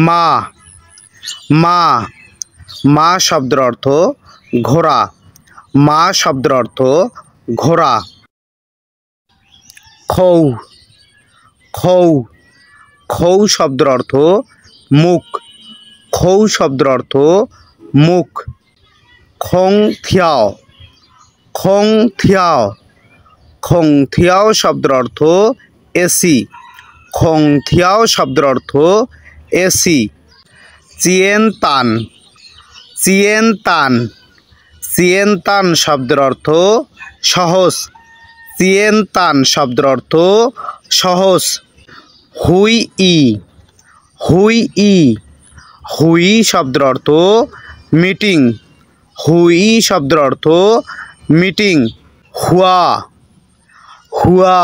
মা মা মা শব্দের অর্থ ঘোড়া। মা শব্দের অর্থ ঘোড়া। খৌ খৌ খৌ শব্দের অর্থ মুখ। খৌ শব্দের অর্থ মুখ। খং থিয়াও খং থিয়াও খং থিয়াও শব্দের অর্থ এসি। খং থিয়াও শব্দের অর্থ এসি। চিয়েন তান চিয়েন তান চিয়েন তান শব্দের অর্থ সহজ। চিয়েন তান শব্দের অর্থ সহজ। হুই ই হুই ই হুই শব্দের অর্থ মিটিং। হুই শব্দের অর্থ মিটিং। হুয়া হুয়া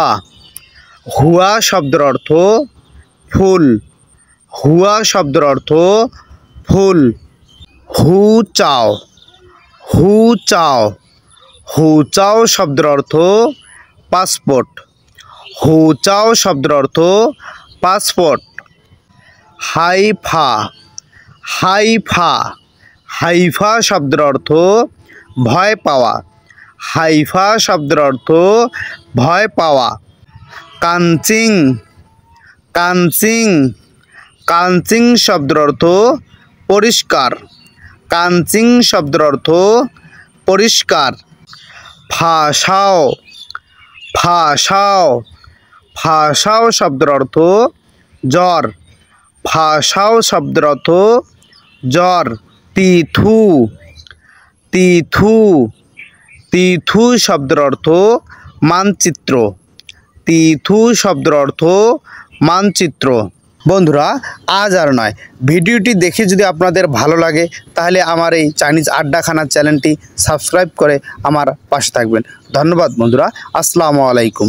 হুয়া শব্দের অর্থ ফুল। হুয়া শব্দের অর্থ ফুল। হু চাও হু চাও হু চাও শব্দের অর্থ পাসপোর্ট। হু চাও শব্দের অর্থ পাসপোর্ট। হাইফা হাইফা হাইফা শব্দের অর্থ ভয় পাওয়া। হাইফা শব্দের অর্থ ভয় পাওয়া। কাঞ্চিং কাঞ্চিং কাঞ্চিং শব্দের অর্থ পরিষ্কার। কাঞ্চিং শব্দের অর্থ পরিষ্কার। ফাঁসাও ফাঁসাও ফাঁসাও শব্দের অর্থ জ্বর। ফাঁসাও শব্দের অর্থ জ্বর। তিথু তিথু তিথু শব্দের অর্থ মানচিত্র। তিথু শব্দের অর্থ মানচিত্র। বন্ধুরা, আজ আর নয়, ভিডিওটি দেখে যদি আপনাদের ভালো লাগে তাহলে আমার এই চাইনিজ আড্ডাখানা চ্যানেলটি সাবস্ক্রাইব করে আমার পাশে থাকবেন। ধন্যবাদ বন্ধুরা। আসসালামু আলাইকুম।